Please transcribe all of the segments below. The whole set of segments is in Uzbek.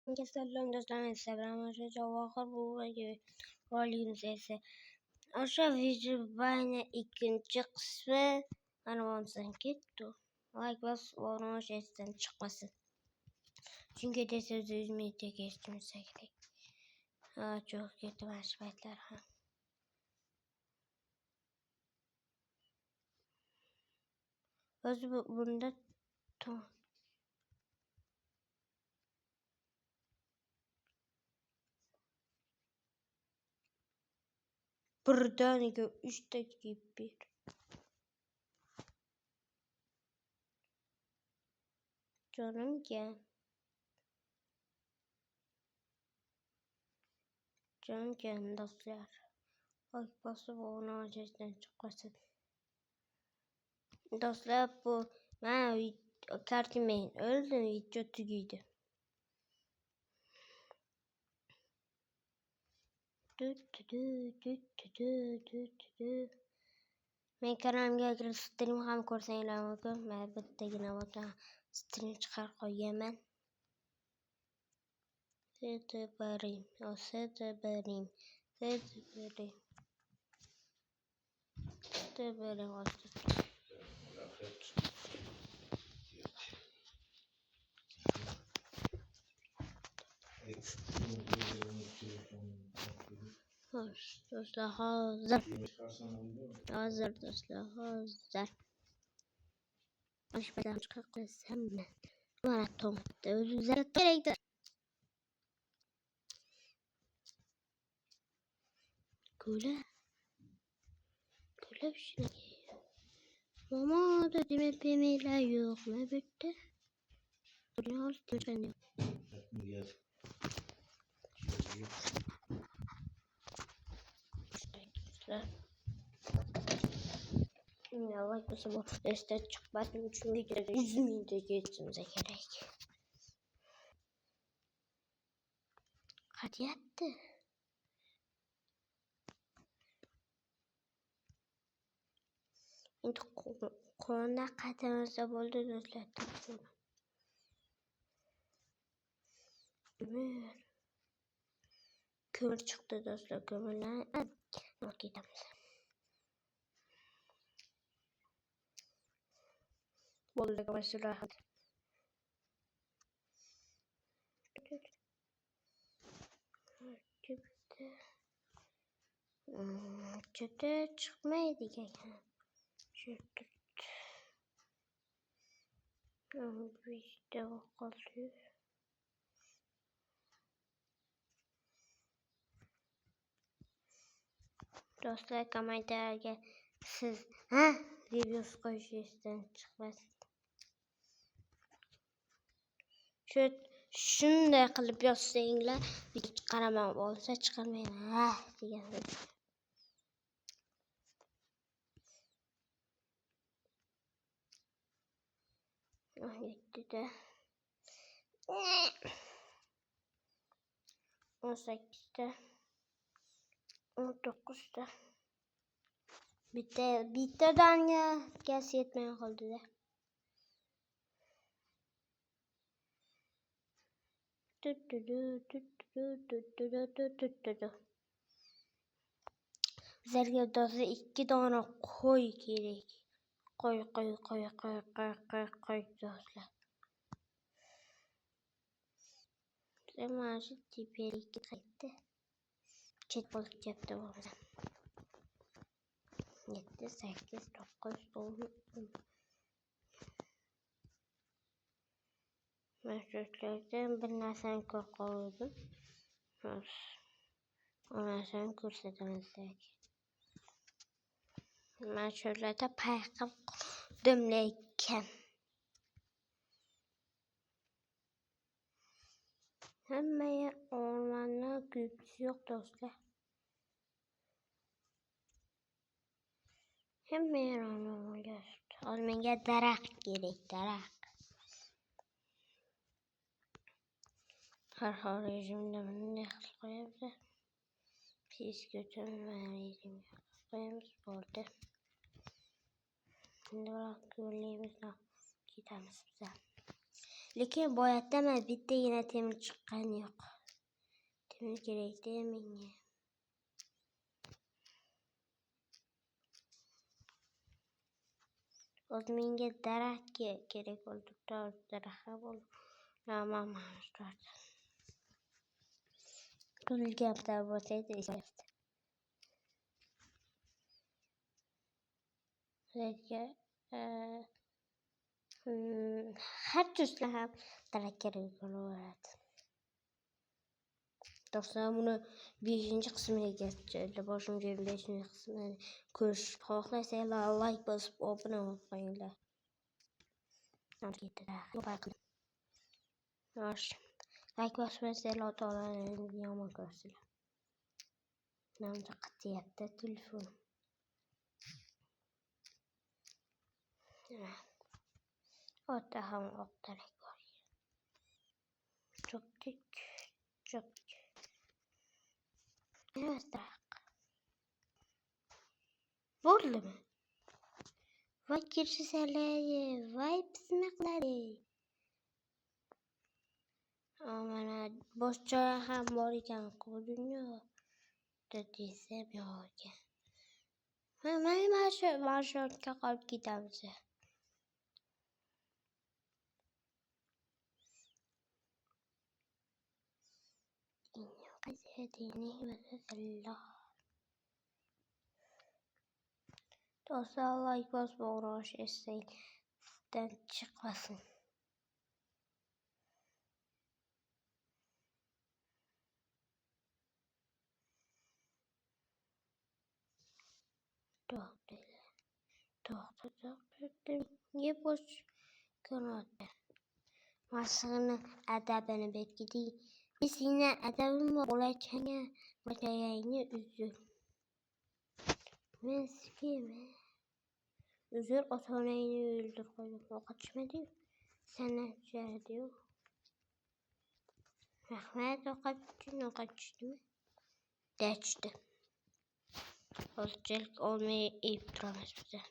Salom do'stlar, Instagram javohir buvaga rolimiz esa o'sha video bayni ikkinchi qismi anonsidan ketdi. Like bosib o'rnash esdan chiqmasin. Chunki desa 100 minutga geçtiğimiz kerak. Çok ketdi mana shu paytlar ham. O'zi bunda birdaniga 3 dakika bir. Canım dostlar. Like bosib o'rnash esdan chiqmasin. Dostlar bu men kartimen öldüm video tugaydi. Men kanalimga agar stream ham ko'rsanglar mumkin. Men bittagina bo'lsa stream chiqarib qo'yaman. Sete berim. Hoş dostlar, hazır dostlar, hazır. Hoş ben çıkartırsam mı? Maraton da özüze gerekti. Güle bir şey. Mama da deme pemeler yok mu bitti? Ne oldu sen? Ya like nasıl bu destek çıkmadım çünkü 100 minute geçtiğimize gerek. Hadi yattı. Endi qo'lna qatamasa bo'ldi do'stlar. Ko'mir chiqdi do'stlar, ko'mirlar ketamiz. Bo'ldi maslahat. Çıtı çıkmaydı ekan. Çıtı. Bizde qoldi. Do'stlar kommentarga siz deb yoz qo'yishingizdan chiqmasin. Shunday qilib yozsanglar, chiqaraman bo'lsa chiqarmayman degan. Yettida 18'da 19'da bittadan ya gaz yetmay qoldi-da. Bizlarga do'stlar 2 dona qo'y kerak. Qo'y do'stlar. Mana shu tiperikka qaytdi. Chet bo'lib ketdi bo'ldi. 7, 8, 9, 10. Mashhurlardan bir narsani ko'rib qoldim. O narsani ko'rsataman sizlarga. Mashhurlarda payqab qoldim lekin. Hamma o'rmonda ko'pchi yo'q do'stlar. Hamma o'rmonga chiqdi. Hozir menga daraxt kerak, daraxt. Har xil rejimda bunday qilib qo'yamiz. Fizikamizga qo'yamiz bo'ldi. Endi biroq ko'rlaymiz, ketamiz biz. Lekin boyatdan bittagina temir chiqqani yo'q. Temir kerakda menga. Hozir menga daraxt kerak bo'ldi. Daraxt bo'ldi. Mama start. Kulgapda bo'lsaydi ishlayapti. Lekin har tushlar ham daraxt kerak bo'laveradi. Dostlar, buni 5-qismiga boshimcha 5-qismini ko'rishni xohlasanglar, like bosib obuna bo'lib qo'yinglar. Like bosmasanglar, Xudolarni yomon ko'rsizlar. Menimcha qityapti telefon. Ota ham oq darak bor. Chopdik. Bo'ldimi? Voy kirishsalari, voy bismillari. Mana bosh joyi ham bor ekan, dunyo. Desam yo'q. Mana shu marshrutga qolib ketamiz. Dostlar, like bosib uğraş esden çıkmasın. Doktor. Niye boş kanadı? Masını adabını bekledi. Biz yine adabımı olacağını üzül. Meskime. Üzül otanayını öldür koydum. O kaçmadı. Sana şey diyor. Rahmet o kaçtı. Geçti. Hoşçakalın olmayı iptiramış bize.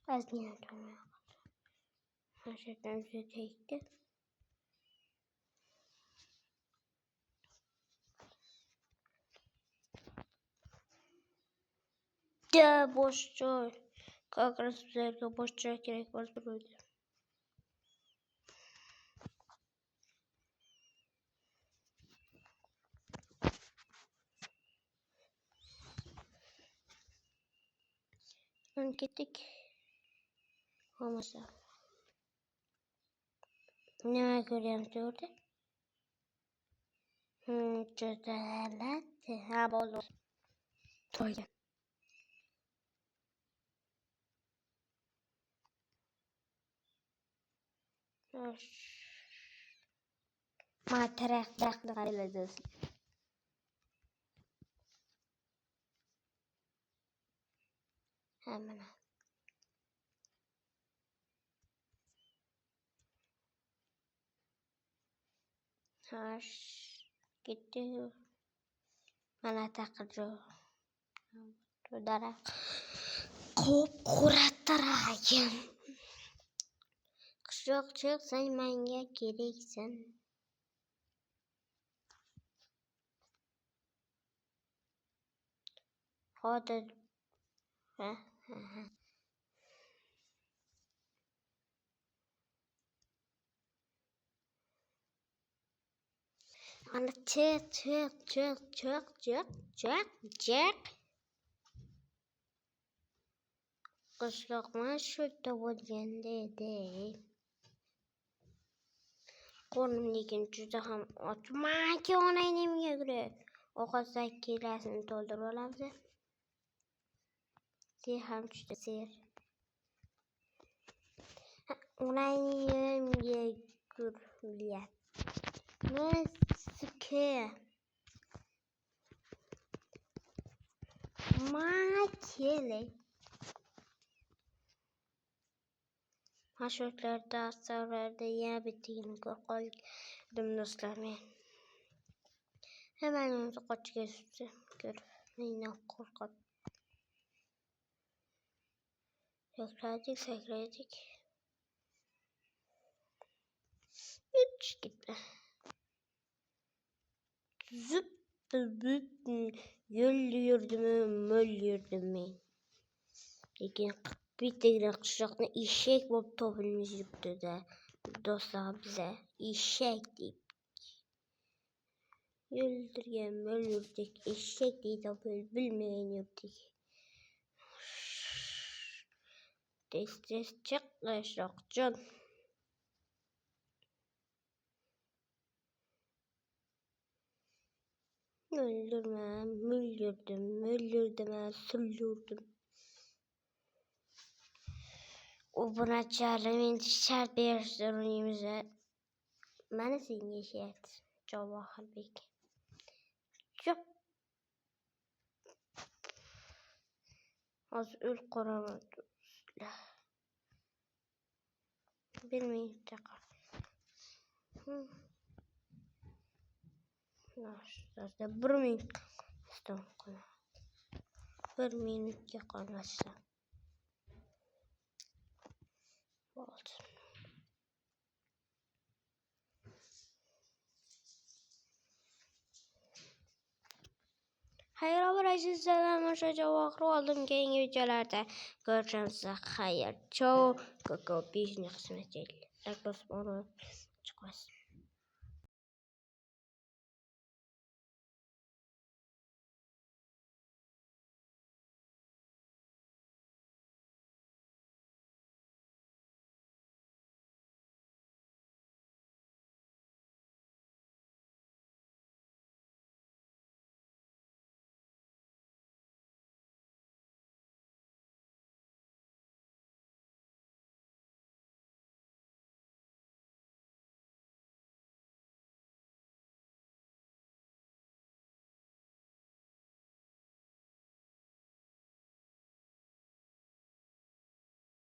Az niye olmuyor? Her şeyden bize çekti. De boşça. Kalkarız bize boşça gerek var böyle. Gittik. Olmasa. Ne görüyorum orada? Çözelet. Ha bolu. Toygan. Materak qaraymiz. Hemen. Haş gitti. Mana taqirjo. Dara. Qop quratarayım. Qishloqchiq sen menga keraksan. Hozir. Ha. Ana çık. Qishloqman shu bo'lganda edi. Qornim lekin juda ham och. Maka onangga ko'ra ovqat kilasini to'ldirib olamiz. Sen ham juda ser. Onangga ko'ryapti. Meske. Makele. Maşhurlarda, asarlarda yana bittiğini koydum dostlar men. Hemen onu kaç geçti. Gör. Neyine korkak. Yakladık, sakladık. Hiç gitme. Zıp zıp yürüdüm. Lekin bitta qishloqni eshak bo'lib topilmiz yuribdi-da. Do'stlar bize eshak deb o'ldirgan yurdik. Eshak deydi bilmagan yurdik. Tez chiq qishloqjon. Öldürme, müldürdüm, süldürdüm. O buna çağırmayın, şart bir sorunumuza. Bana sen yaşayat, Cevahir Bek. Çok. Az öl koramadı. Bilmeyin tekrar. Nasıl? Bir minut. Bir minut kalmıştı. Oldu. Hayır abici selam Cevahir oldum keyingi videolarda görüşürüz. Hayır. Çoğu koko bir kısmet değil. Like basmayı unutmayın.